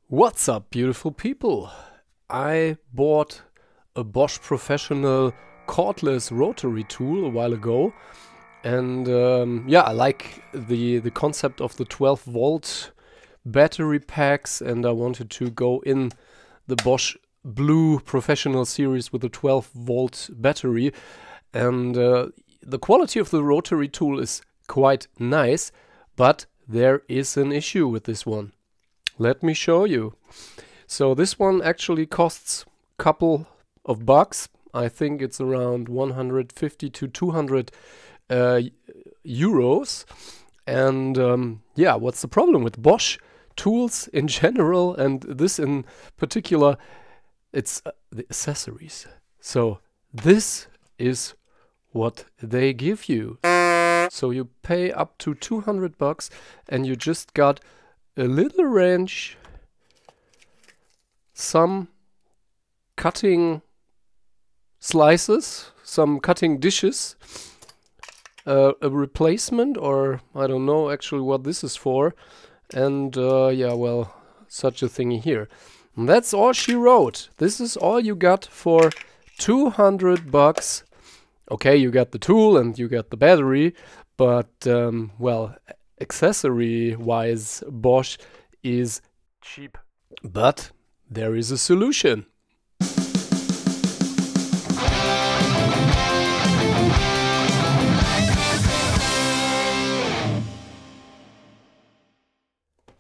What's up, beautiful people? I bought a Bosch professional cordless rotary tool a while ago, and yeah, I like the concept of the 12-volt battery packs, and I wanted to go in the Bosch Blue Professional series with a 12-volt battery, and the quality of the rotary tool is quite nice, but there is an issue with this one. Let me show you. So this one actually costs a couple of bucks. I think it's around 150 to 200 euros. And yeah, what's the problem with Bosch tools in general, and this in particular? It's the accessories. So this is what they give you. So you pay up to 200 bucks and you just got a little wrench, some cutting slices, some cutting dishes, a replacement, or I don't know actually what this is for, and yeah, well, such a thingy here. And that's all she wrote. This is all you got for 200 bucks. Okay, you got the tool and you got the battery, but well, accessory-wise, Bosch is cheap. But there is a solution.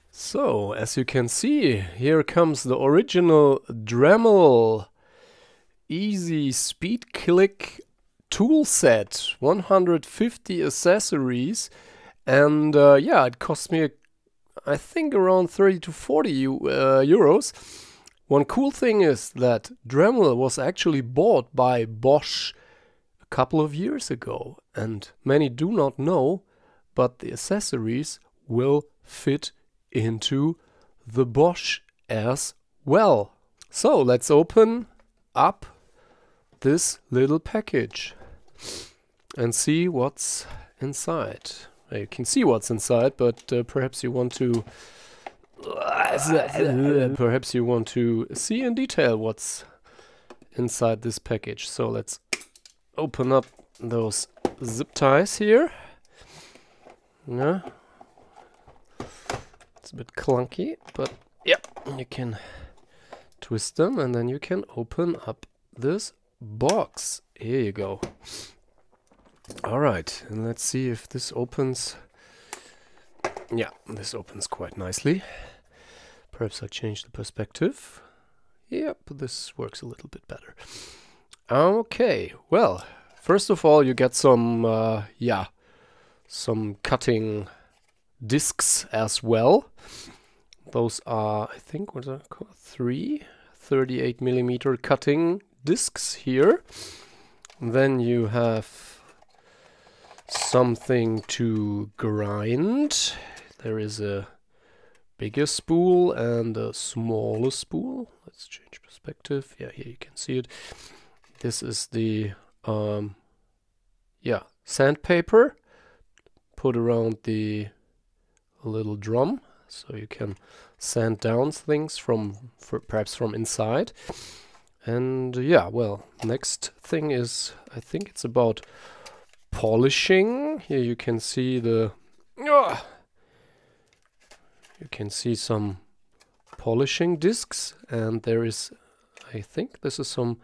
So, as you can see, here comes the original Dremel Easy Speed Click tool set, 150 accessories. And yeah, it cost me, I think, around 30 to 40 euros. One cool thing is that Dremel was actually bought by Bosch a couple of years ago. And many do not know, but the accessories will fit into the Bosch as well. So let's open up this little package and see what's inside. You can see what's inside, but perhaps you want to see in detail what's inside this package. So let's open up those zip ties here. Yeah, it's a bit clunky, but yeah, you can twist them and then you can open up this box. Here you go. Alright, and let's see if this opens. Yeah, this opens quite nicely. Perhaps I change the perspective. Yep, this works a little bit better. Okay, well, first of all you get some, yeah, some cutting discs as well. Those are, I think, what are they called? 38mm cutting discs here. Then you have something to grind. There is a bigger spool and a smaller spool. Let's change perspective. Yeah, here you can see it. This is the yeah, sandpaper put around the little drum, so you can sand down things perhaps from inside. And yeah, well, next thing is, I think it's about polishing. Here you can see the you can see some polishing discs, and there is, I think this is some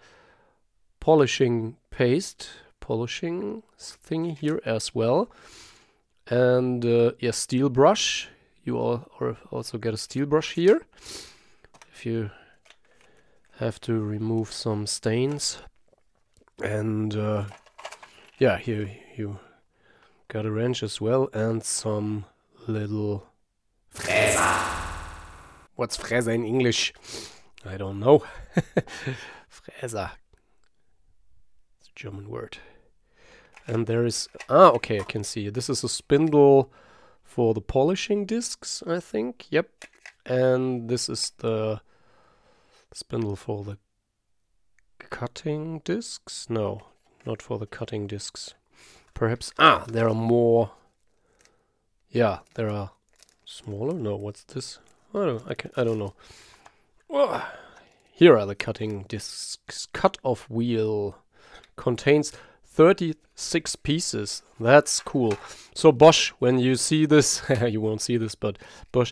polishing paste, polishing thing here as well. And yeah, steel brush. You also get a steel brush here if you have to remove some stains. And yeah, here you got a wrench as well and some little Fräser. What's Fräser in English? I don't know. Fräser. It's a German word. And there is, okay, I can see. This is a spindle for the polishing discs, I think. Yep. And this is the spindle for the cutting discs. No, not for the cutting discs. Perhaps, there are more. Yeah, there are smaller. No, what's this? I don't know. Oh, here are the cutting discs. Cut-off wheel contains 36 pieces. That's cool. So Bosch, when you see this, you won't see this, but Bosch,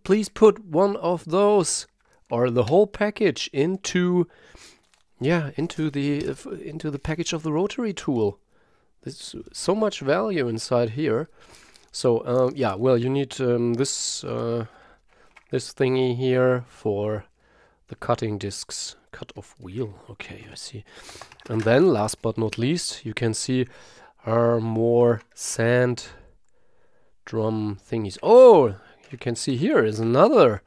please put one of those or the whole package into the package of the rotary tool. There's so much value inside here. So yeah, well, you need this thingy here for the cutting discs. Cut-off wheel. Okay, I see. And then, last but not least, you can see more sand drum thingies. Oh, you can see here is another.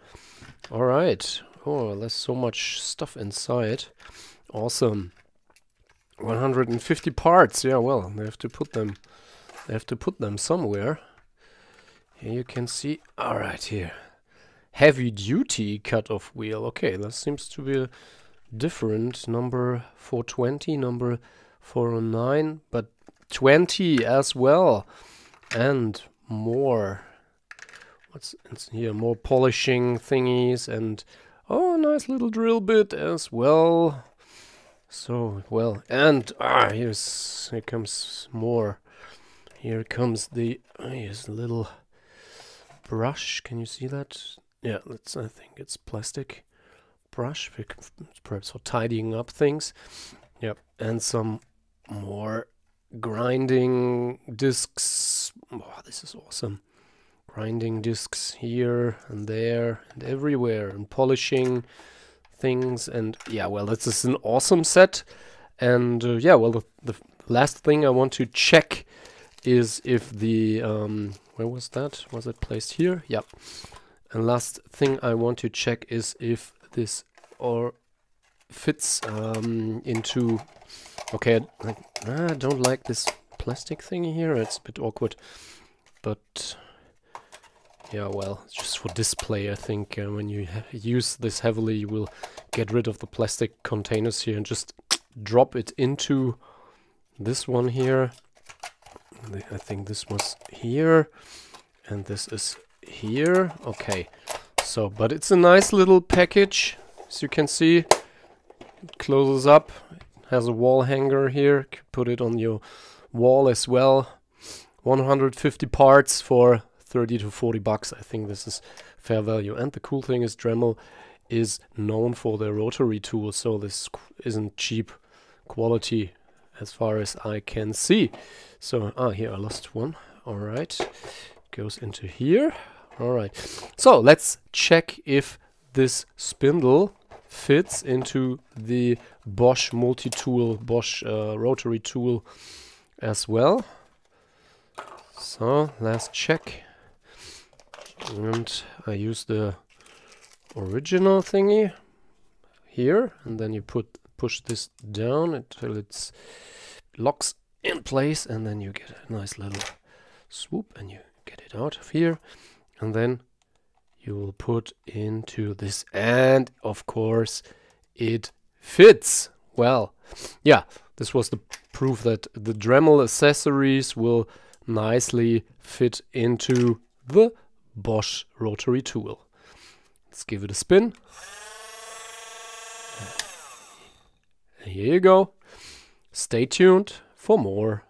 All right. Oh, there's so much stuff inside. Awesome. 150 parts. Yeah, well, they have to put them. They have to put them somewhere. Here you can see. All right, here. Heavy duty cut-off wheel. Okay, that seems to be a different. Number 420, number 409, but 20 as well. And more. What's here? More polishing thingies and oh, nice little drill bit as well. So, well, and here comes more. Here comes here's a little brush. Can you see that? Yeah, I think it's plastic brush, perhaps for tidying up things. Yep, and some more grinding discs. Oh, this is awesome. Grinding discs here and there and everywhere, and polishing things. And yeah, well, this is an awesome set. And yeah, well, the last thing I want to check is if the where was that? Was it placed here? Yep. And last thing I want to check is if this fits into. Okay, I don't like this plastic thing here. It's a bit awkward, but yeah, well, it's just for display. I think when you use this heavily, you will get rid of the plastic containers here and just drop it into this one here. I think this was here, and this is here. Okay, so, but it's a nice little package, as you can see. It closes up, it has a wall hanger here, you can put it on your wall as well. 150 parts for 30 to 40 bucks. I think this is fair value. And the cool thing is Dremel is known for their rotary tools, so this isn't cheap quality as far as I can see. So, here I lost one. All right, goes into here. All right, so let's check if this spindle fits into the Bosch multi-tool, Bosch rotary tool as well. So let's check. And I use the original thingy here, and then you push this down until it's locks in place, and then you get a nice little swoop and you get it out of here, and then you will put into this, and of course it fits. Well, yeah, this was the proof that the Dremel accessories will nicely fit into the Bosch rotary tool. Let's give it a spin. And here you go. Stay tuned for more.